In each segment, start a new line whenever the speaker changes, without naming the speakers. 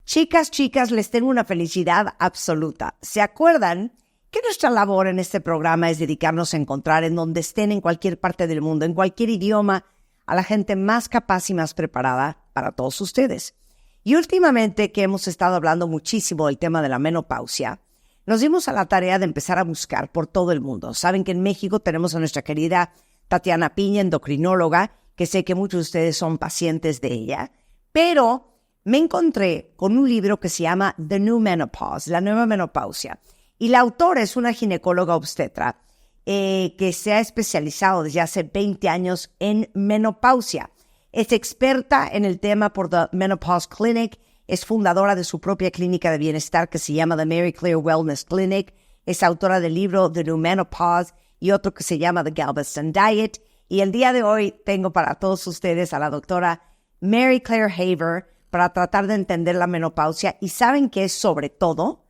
Chicas, les tengo una felicidad absoluta. ¿Se acuerdan que nuestra labor en este programa es dedicarnos a encontrar en donde estén en cualquier parte del mundo, en cualquier idioma, a la gente más capaz y más preparada para todos ustedes? Y últimamente que hemos estado hablando muchísimo del tema de la menopausia, nos dimos a la tarea de empezar a buscar por todo el mundo. Saben que en México tenemos a nuestra querida Tatiana Piña, endocrinóloga, que sé que muchos de ustedes son pacientes de ella, pero me encontré con un libro que se llama The New Menopause, la nueva menopausia, y la autora es una ginecóloga obstetra que se ha especializado desde hace 20 años en menopausia. Es experta en el tema por The Menopause Clinic, es fundadora de su propia clínica de bienestar que se llama The Mary Claire Wellness Clinic, es autora del libro The New Menopause y otro que se llama The Galveston Diet. Y el día de hoy tengo para todos ustedes a la doctora Mary Claire Haver para tratar de entender la menopausia. Y saben que es sobre todo,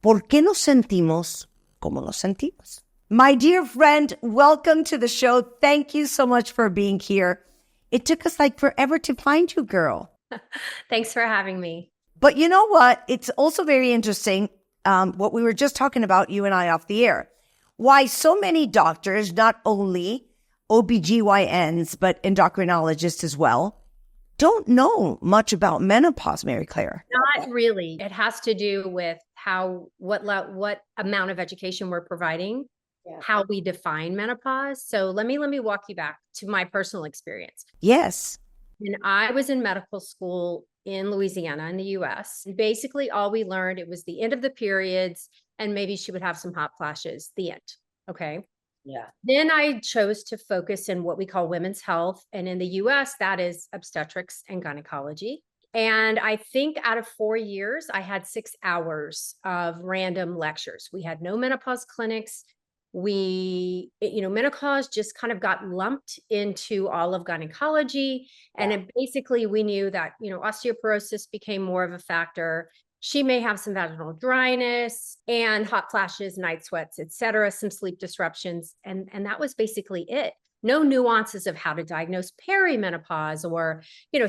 ¿por qué nos sentimos como nos sentimos? My dear friend, welcome to the show. Thank you so much for being here. It took us like forever to find you, girl.
Thanks for having me.
But you know what? It's also very interesting, what we were just talking about, you and I off the air. Why so many doctors, not only OBGYNs, but endocrinologists as well, don't know much about menopause, Mary Claire.
Not really. It has to do with what amount of education we're providing, how we define menopause. So let me walk you back to my personal experience.
Yes.
When I was in medical school in Louisiana in the US, basically all we learned, it was the end of the periods and maybe she would have some hot flashes, the end. Okay.
Yeah.
Then I chose to focus in what we call women's health. And in the US, that is obstetrics and gynecology. And I think out of 4 years, I had 6 hours of random lectures. We had no menopause clinics. Menopause just kind of got lumped into all of gynecology. And basically we knew that, osteoporosis became more of a factor. She may have some vaginal dryness and hot flashes, night sweats, etc., some sleep disruptions. And that was basically it. No nuances of how to diagnose perimenopause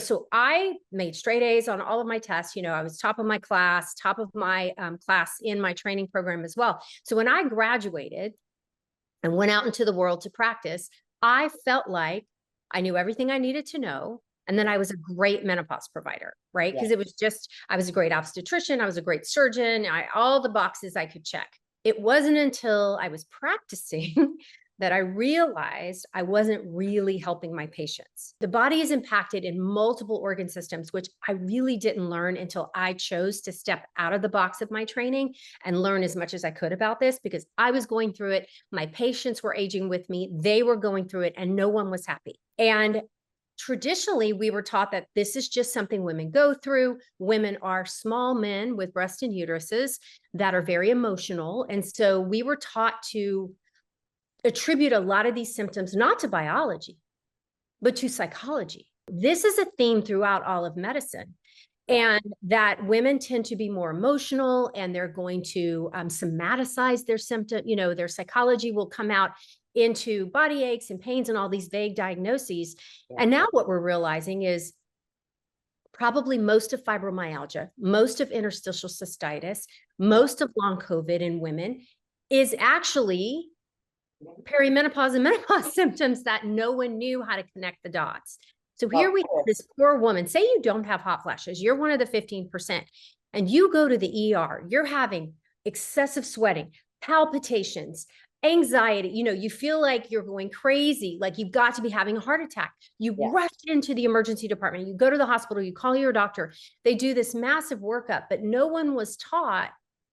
so I made straight A's on all of my tests. I was top of my class in my training program as well. So when I graduated and went out into the world to practice, I felt like I knew everything I needed to know. And then I was a great menopause provider, right? Because I was a great obstetrician. I was a great surgeon. All the boxes I could check. It wasn't until I was practicing that I realized I wasn't really helping my patients. The body is impacted in multiple organ systems, which I really didn't learn until I chose to step out of the box of my training and learn as much as I could about this, because I was going through it. My patients were aging with me. They were going through it and no one was happy. And traditionally, we were taught that this is just something women go through. Women are small men with breasts and uteruses that are very emotional. And so we were taught to attribute a lot of these symptoms, not to biology, but to psychology. This is a theme throughout all of medicine. And that women tend to be more emotional and they're going to somaticize their symptom, their psychology will come out into body aches and pains and all these vague diagnoses. And now what we're realizing is probably most of fibromyalgia, most of interstitial cystitis, most of long COVID in women is actually perimenopause and menopause symptoms that no one knew how to connect the dots. So here we have this poor woman. Say you don't have hot flashes. You're one of the 15%. And you go to the ER. You're having excessive sweating, palpitations, anxiety. You feel like you're going crazy, like you've got to be having a heart attack. You rush into the emergency department. You go to the hospital. You call your doctor. They do this massive workup, but no one was taught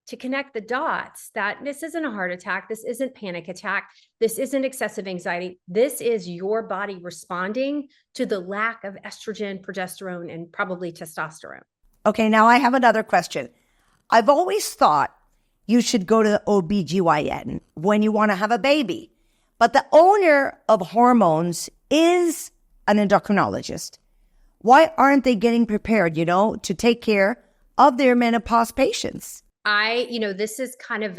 to connect the dots that this isn't a heart attack. This isn't panic attack. This isn't excessive anxiety. This is your body responding to the lack of estrogen, progesterone, and probably testosterone.
Okay, now I have another question. I've always thought you should go to the OBGYN when you want to have a baby, but the owner of hormones is an endocrinologist. Why aren't they getting prepared, to take care of their menopause patients?
This is kind of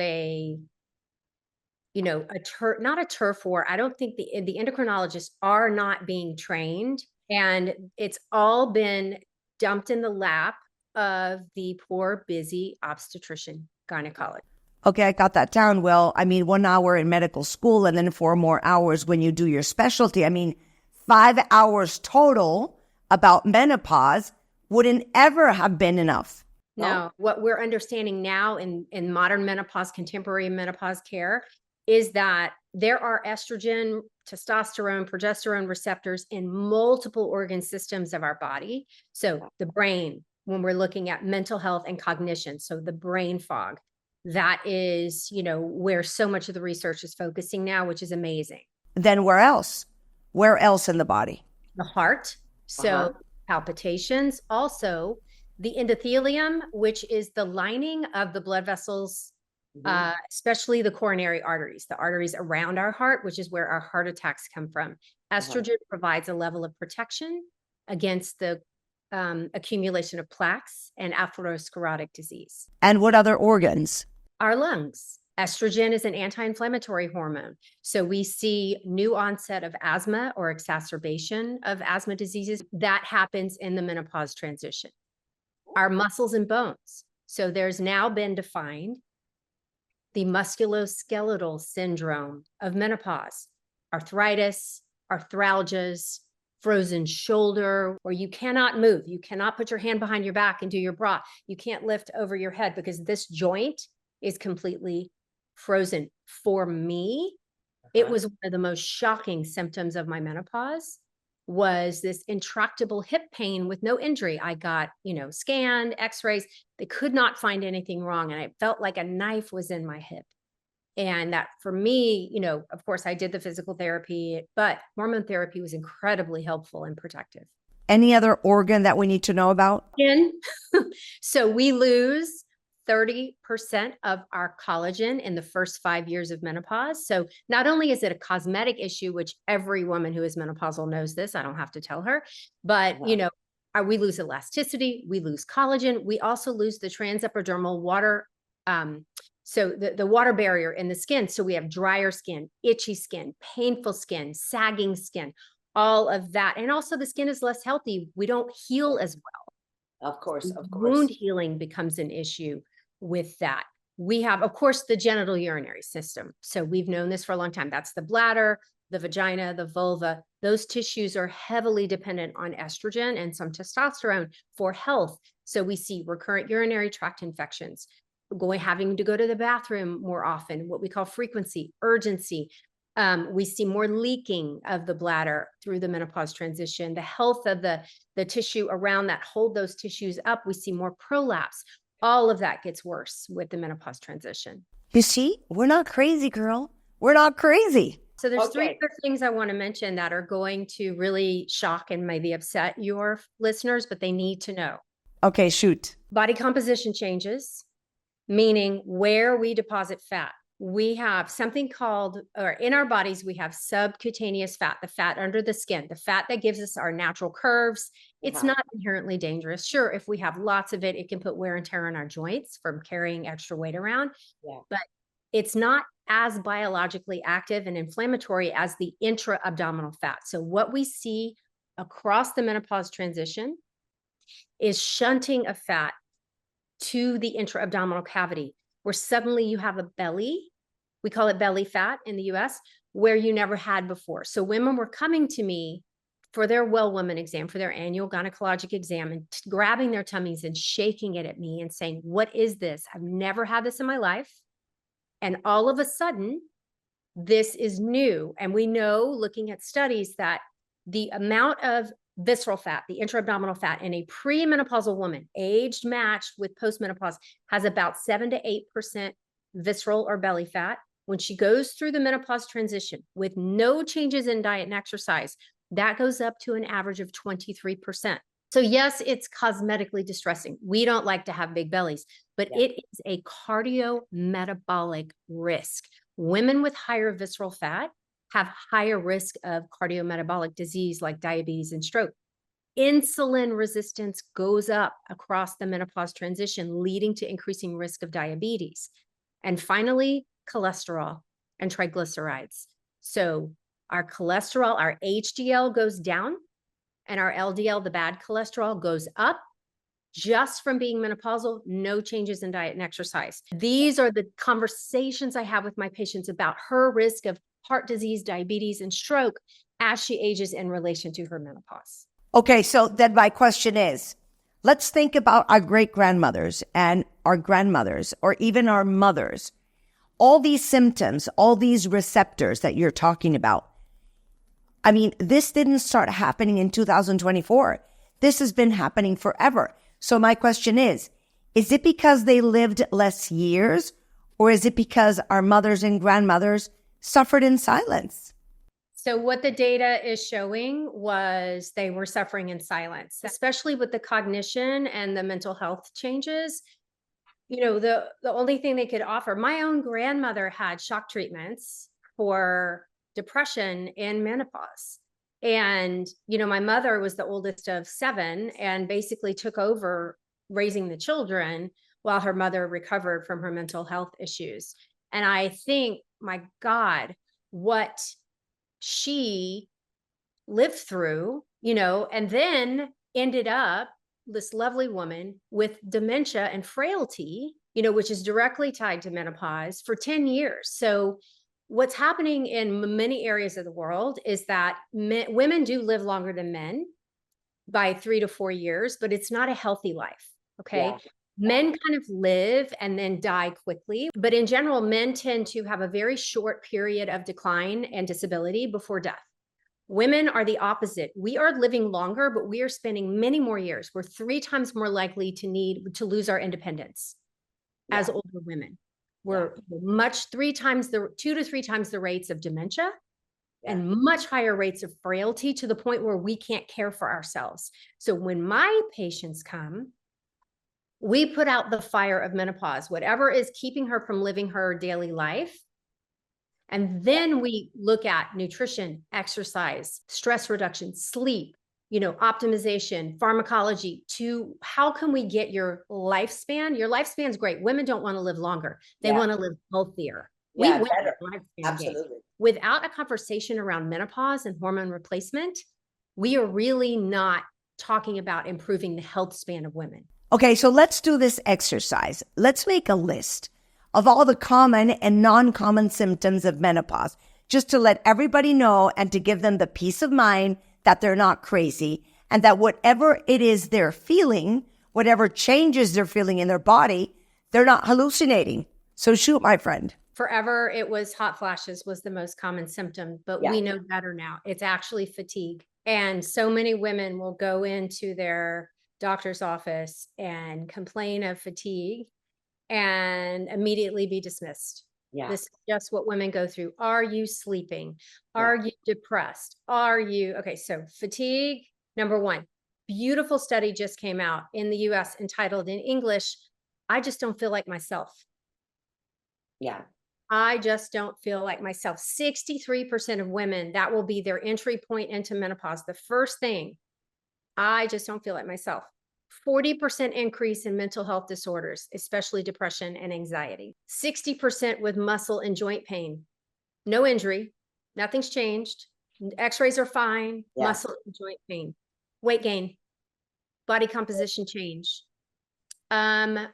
not a turf war. I don't think the endocrinologists are not being trained, and it's all been dumped in the lap of the poor, busy obstetrician gynecologist.
Okay, I got that down. Well, I mean, 1 hour in medical school and then 4 more hours when you do your specialty. I mean, 5 hours total about menopause wouldn't ever have been enough.
No, what we're understanding now in modern menopause, contemporary menopause care, is that there are estrogen, testosterone, progesterone receptors in multiple organ systems of our body. So the brain, when we're looking at mental health and cognition, so the brain fog, that is, where so much of the research is focusing now, which is amazing.
Then where else? Where else in the body?
The heart, so palpitations, also the endothelium, which is the lining of the blood vessels, especially the coronary arteries, the arteries around our heart, which is where our heart attacks come from. Estrogen provides a level of protection against the accumulation of plaques and atherosclerotic disease.
And what other organs?
Our lungs. Estrogen is an anti-inflammatory hormone. So we see new onset of asthma or exacerbation of asthma diseases. That happens in the menopause transition. Our muscles and bones. So there's now been defined the musculoskeletal syndrome of menopause, arthritis, arthralgias, frozen shoulder, where you cannot move. You cannot put your hand behind your back and do your bra. You can't lift over your head because this joint is completely frozen. For me, it was one of the most shocking symptoms of my menopause was this intractable hip pain with no injury. I got, scanned, x-rays. They could not find anything wrong. And it felt like a knife was in my hip. And that for me, of course, I did the physical therapy, but hormone therapy was incredibly helpful and protective.
Any other organ that we need to know about?
Skin. So we lose 30% of our collagen in the first 5 years of menopause. So not only is it a cosmetic issue, which every woman who is menopausal knows this, I don't have to tell her, but we lose elasticity, we lose collagen, we also lose the transepidermal water, so the water barrier in the skin. So we have drier skin, itchy skin, painful skin, sagging skin, all of that. And also the skin is less healthy. We don't heal as well.
Of course.
Wound healing becomes an issue with that. We have, of course, the genital urinary system. So we've known this for a long time. That's the bladder, the vagina, the vulva. Those tissues are heavily dependent on estrogen and some testosterone for health. So we see recurrent urinary tract infections, having to go to the bathroom more often, what we call frequency, urgency. We see more leaking of the bladder through the menopause transition. The health of the tissue around that hold those tissues up. We see more prolapse. All of that gets worse with the menopause transition.
You see, we're not crazy, girl. We're not crazy.
So there's 3 other things I want to mention that are going to really shock and maybe upset your listeners, but they need to know.
Okay, shoot.
Body composition changes, meaning where we deposit fat. We have something called, or in our bodies, we have subcutaneous fat, the fat under the skin, the fat that gives us our natural curves. It's not inherently dangerous. Sure, if we have lots of it, it can put wear and tear on our joints from carrying extra weight around, but it's not as biologically active and inflammatory as the intra-abdominal fat. So what we see across the menopause transition is shunting of fat to the intra-abdominal cavity, where suddenly you have a belly. We call it belly fat in the US, where you never had before. So women were coming to me for their well woman exam, for their annual gynecologic exam, and grabbing their tummies and shaking it at me and saying, what is this? I've never had this in my life. And all of a sudden, this is new. And we know, looking at studies, that the amount of visceral fat, the intra-abdominal fat in a premenopausal woman, aged matched with postmenopause, has about 7 to 8% visceral or belly fat. When she goes through the menopause transition with no changes in diet and exercise, that goes up to an average of 23%. So yes, it's cosmetically distressing. We don't like to have big bellies, but it is a cardiometabolic risk. Women with higher visceral fat have higher risk of cardiometabolic disease like diabetes and stroke. Insulin resistance goes up across the menopause transition, leading to increasing risk of diabetes. And finally, cholesterol and triglycerides. So our cholesterol, our HDL goes down, and our LDL, the bad cholesterol, goes up. just from being menopausal, no changes in diet and exercise. These are the conversations I have with my patients about her risk of heart disease, diabetes, and stroke as she ages in relation to her menopause.
Okay, so then my question is, let's think about our great-grandmothers and our grandmothers, or even our mothers. All these symptoms, all these receptors that you're talking about. I mean, this didn't start happening in 2024. This has been happening forever. So my question is it because they lived less years, or is it because our mothers and grandmothers suffered in silence?
So what the data is showing was they were suffering in silence, especially with the cognition and the mental health changes. You know, the only thing they could offer, my own grandmother had shock treatments for depression in menopause. And, you know, my mother was the oldest of 7 and basically took over raising the children while her mother recovered from her mental health issues. And I think, my God, what she lived through, you know, and then ended up, this lovely woman, with dementia and frailty, you know, which is directly tied to menopause, for 10 years. So what's happening in many areas of the world is that women do live longer than men by 3 to 4 years, but it's not a healthy life. Okay.
Yeah.
Men kind of live and then die quickly. But in general, men tend to have a very short period of decline and disability before death. Women are the opposite. We are living longer, but we are spending many more years. We're 3 times more likely to lose our independence as older women. We're much 2 to 3 times the rates of dementia and much higher rates of frailty, to the point where we can't care for ourselves. So when my patients come, we put out the fire of menopause, whatever is keeping her from living her daily life. And then we look at nutrition, exercise, stress reduction, sleep, you know, optimization, pharmacology, to how can we get your lifespan? Your lifespan's great. Women don't want to live longer. They want to live healthier. We want lifespan
Absolutely.
gain. Without a conversation around menopause and hormone replacement, we are really not talking about improving the health span of women.
Okay, so let's do this exercise. Let's make a list of all the common and non-common symptoms of menopause, just to let everybody know and to give them the peace of mind that they're not crazy, and that whatever it is they're feeling, whatever changes they're feeling in their body, they're not hallucinating. So shoot, my friend.
Forever, it was hot flashes was the most common symptom, but we know better now. It's actually fatigue. And so many women will go into their doctor's office and complain of fatigue and immediately be dismissed. This is just what women go through. Are you sleeping? Are you depressed? Okay, so fatigue, number 1. Beautiful study just came out in the US entitled in English, I just don't feel like myself. I just don't feel like myself. 63% of women, that will be their entry point into menopause. The first thing, I just don't feel like myself. 40% increase in mental health disorders, especially depression and anxiety. 60% with muscle and joint pain. No injury, nothing's changed. X-rays are fine, muscle and joint pain. Weight gain, body composition change.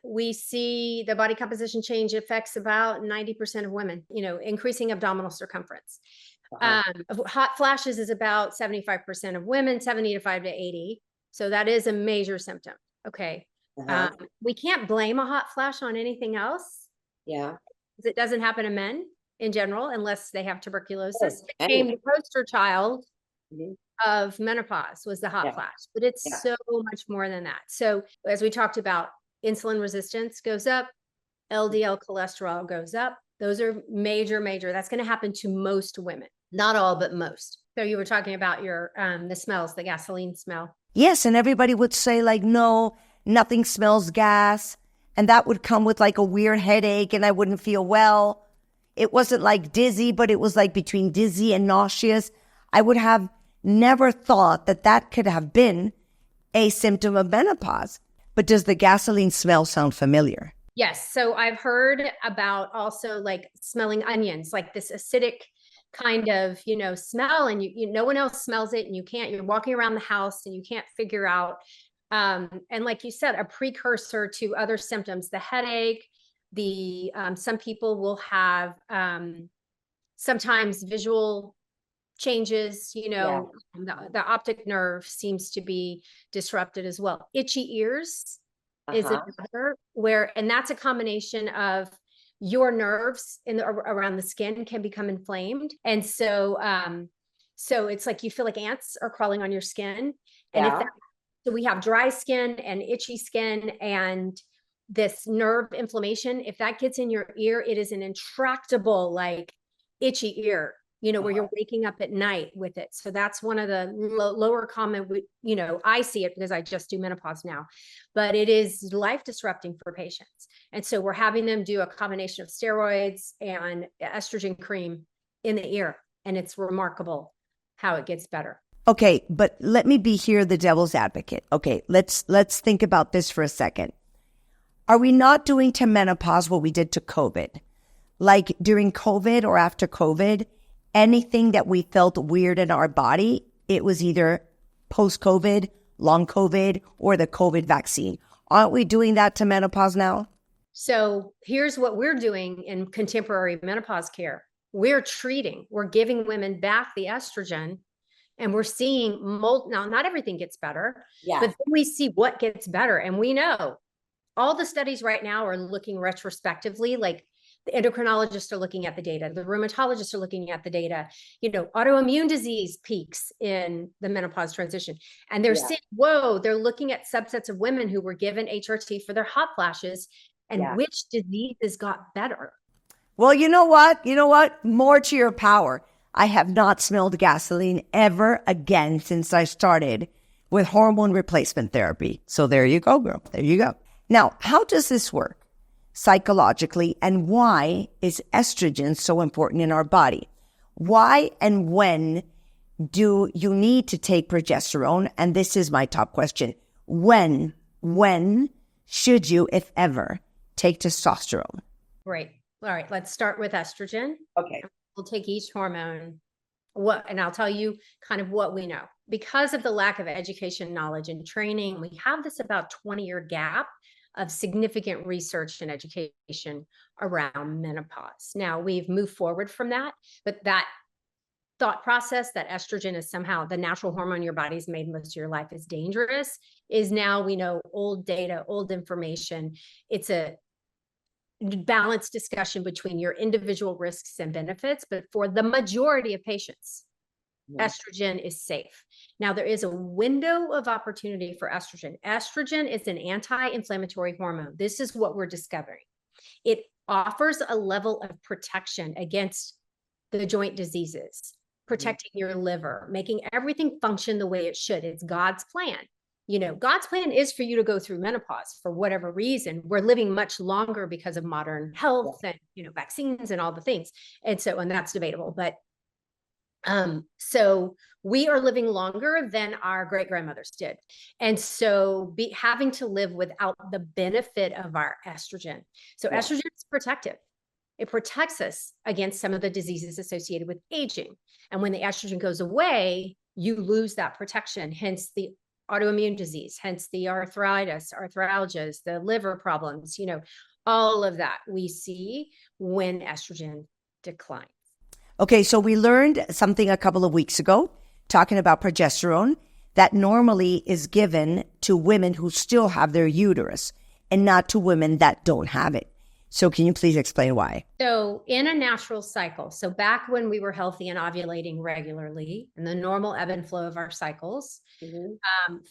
We see the body composition change affects about 90% of women, you know, increasing abdominal circumference. Hot flashes is about 75% of women, 75 to 80. So that is a major symptom. Okay. We can't blame a hot flash on anything else. Because it doesn't happen to men in general, unless they have tuberculosis. It became the poster child of menopause was the hot flash, but it's so much more than that. So as we talked about, insulin resistance goes up, LDL cholesterol goes up. Those are major. That's going to happen to most women, not all, but most. So you were talking about your, the smells, the gasoline smell.
Yes, and everybody would say like, no, nothing smells gas. And that would come with like a weird headache and I wouldn't feel well. It wasn't like dizzy, but it was like between dizzy and nauseous. I would have never thought that that could have been a symptom of menopause. But does the gasoline smell sound familiar?
Yes. So I've heard about also like smelling onions, like this acidic kind of, you know, smell, and you no one else smells it, and you're walking around the house and you can't figure out And like you said, a precursor to other symptoms, the headache, some people will have sometimes visual changes, the optic nerve seems to be disrupted as well. Itchy ears is another and that's a combination of your nerves around the skin can become inflamed. And so it's like you feel like ants are crawling on your skin. And so we have dry skin and itchy skin and this nerve inflammation. If that gets in your ear, it is an intractable, like itchy ear, where you're waking up at night with it. So that's one of the lower common, I see it because I just do menopause now, but it is life disrupting for patients. And so we're having them do a combination of steroids and estrogen cream in the ear. And it's remarkable how it gets better.
Okay, but let me be here the devil's advocate. Okay, let's think about this for a second. Are we not doing to menopause what we did to COVID? Like during COVID or after COVID, anything that we felt weird in our body, it was either post-COVID, long COVID, or the COVID vaccine. Aren't we doing that to menopause now?
So here's what we're doing in contemporary menopause care. We're giving women back the estrogen. And we're seeing now, not everything gets better, but then we see what gets better. And we know all the studies right now are looking retrospectively, like the endocrinologists are looking at the data, the rheumatologists are looking at the data, autoimmune disease peaks in the menopause transition. And they're seeing, they're looking at subsets of women who were given HRT for their hot flashes and which diseases got better.
Well, you know what? More to your power. I have not smelled gasoline ever again since I started with hormone replacement therapy. So there you go, girl. There you go. Now, how does this work psychologically, and why is estrogen so important in our body? Why and when do you need to take progesterone? And this is my top question. When should you, if ever, take testosterone?
Great. All right, let's start with estrogen.
Okay.
We'll take each hormone, and I'll tell you kind of what we know. Because of the lack of education, knowledge, and training, we have this about 20-year gap of significant research and education around menopause. Now, we've moved forward from that, but that thought process that estrogen is somehow the natural hormone your body's made most of your life is dangerous is now, we know, old data, old information. It's a balanced discussion between your individual risks and benefits, but for the majority of patients, estrogen is safe. Now, there is a window of opportunity for estrogen. Estrogen is an anti-inflammatory hormone. This is what we're discovering. It offers a level of protection against the joint diseases, protecting your liver, making everything function the way it should. It's God's plan. God's plan is for you to go through menopause for whatever reason. We're living much longer because of modern health and, vaccines and all the things. And that's debatable, but so we are living longer than our great grandmothers did. And so having to live without the benefit of our estrogen. So estrogen is protective. It protects us against some of the diseases associated with aging. And when the estrogen goes away, you lose that protection, hence the autoimmune disease, hence the arthritis, arthralgias, the liver problems, all of that we see when estrogen declines.
Okay, so we learned something a couple of weeks ago, talking about progesterone, that normally is given to women who still have their uterus and not to women that don't have it. So can you please explain why?
So in a natural cycle, so back when we were healthy and ovulating regularly and the normal ebb and flow of our cycles,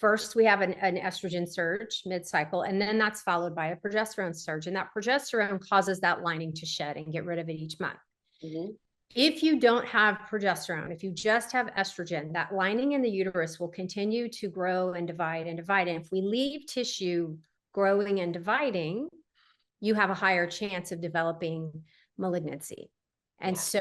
first we have an estrogen surge mid-cycle, and then that's followed by a progesterone surge. And that progesterone causes that lining to shed and get rid of it each month. If you don't have progesterone, if you just have estrogen, that lining in the uterus will continue to grow and divide and divide. And if we leave tissue growing and dividing, you have a higher chance of developing malignancy. And so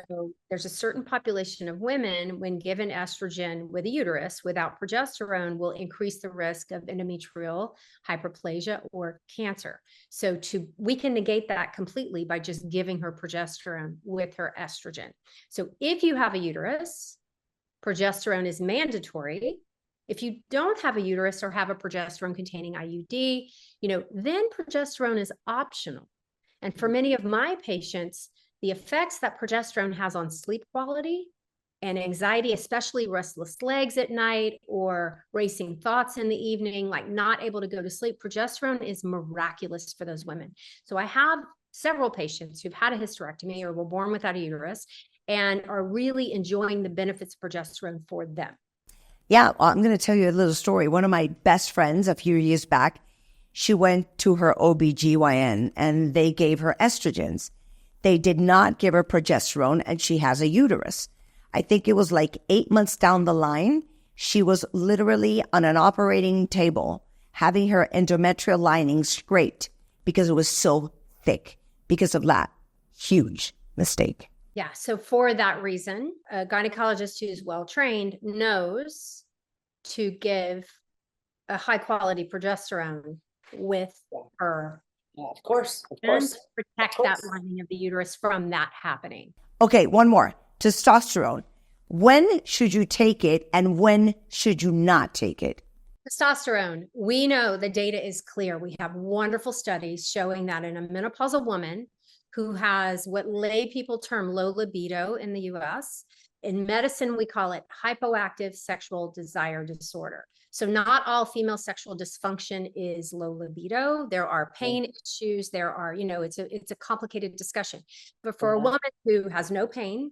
there's a certain population of women, when given estrogen with a uterus without progesterone, will increase the risk of endometrial hyperplasia or cancer. So we can negate that completely by just giving her progesterone with her estrogen. So if you have a uterus, progesterone is mandatory If you don't have a uterus or have a progesterone containing IUD, then progesterone is optional. And for many of my patients, the effects that progesterone has on sleep quality and anxiety, especially restless legs at night or racing thoughts in the evening, like not able to go to sleep, progesterone is miraculous for those women. So I have several patients who've had a hysterectomy or were born without a uterus and are really enjoying the benefits of progesterone for them.
Yeah, well, I'm going to tell you a little story. One of my best friends a few years back, she went to her OBGYN and they gave her estrogens. They did not give her progesterone, and she has a uterus. I think it was like 8 months down the line, she was literally on an operating table having her endometrial lining scraped because it was so thick because of that huge mistake.
Yeah. So for that reason, a gynecologist who's well-trained knows to give a high-quality progesterone with her.
Yeah, of course.
And protect that lining of the uterus from that happening.
Okay, one more. Testosterone. When should you take it and when should you not take it?
Testosterone, we know the data is clear. We have wonderful studies showing that in a menopausal woman who has what lay people term low libido in the US, in medicine, we call it hypoactive sexual desire disorder. So not all female sexual dysfunction is low libido. There are pain issues. There are, it's a complicated discussion. But for a woman who has no pain,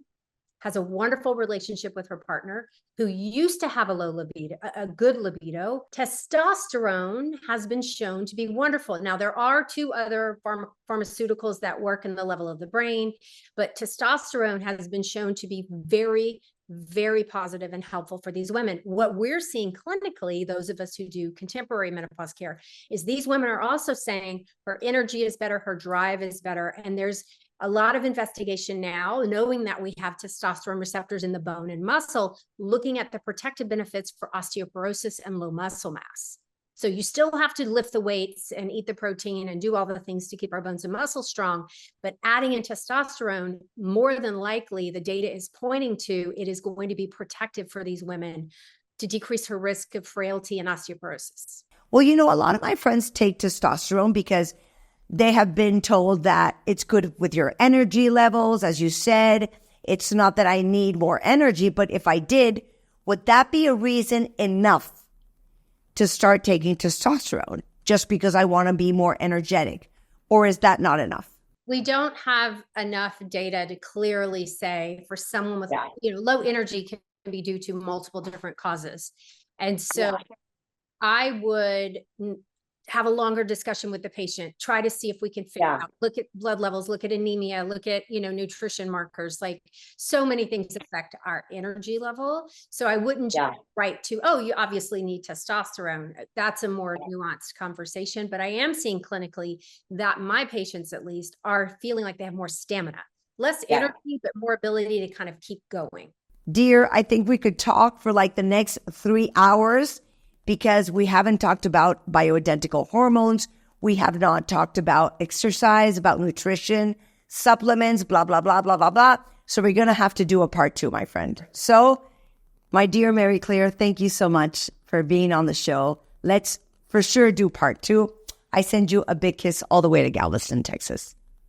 has a wonderful relationship with her partner, who used to have a low libido, a good libido, testosterone has been shown to be wonderful. Now, there are two other pharmaceuticals that work in the level of the brain, but testosterone has been shown to be very, very positive and helpful for these women. What we're seeing clinically, those of us who do contemporary menopause care, is these women are also saying her energy is better, her drive is better, and there's a lot of investigation now, knowing that we have testosterone receptors in the bone and muscle, looking at the protective benefits for osteoporosis and low muscle mass. So you still have to lift the weights and eat the protein and do all the things to keep our bones and muscles strong. But adding in testosterone, more than likely, the data is pointing to it is going to be protective for these women to decrease her risk of frailty and osteoporosis.
Well, a lot of my friends take testosterone because they have been told that it's good with your energy levels. As you said, it's not that I need more energy, but if I did, would that be a reason enough to start taking testosterone just because I want to be more energetic? Or is that not enough?
We don't have enough data to clearly say for someone with low energy can be due to multiple different causes. And so I would have a longer discussion with the patient, try to see if we can figure out, look at blood levels, look at anemia, look at, nutrition markers, like so many things affect our energy level. So I wouldn't jump right to, you obviously need testosterone. That's a more nuanced conversation, but I am seeing clinically that my patients at least are feeling like they have more stamina, less energy, but more ability to kind of keep going.
Dear, I think we could talk for like the next 3 hours, because we haven't talked about bioidentical hormones. We have not talked about exercise, about nutrition, supplements, blah, blah, blah, blah, blah, blah. So we're going to have to do a part 2, my friend. So, my dear Mary Claire, thank you so much for being on the show. Let's for sure do part 2. I send you a big kiss all the way to Galveston, Texas.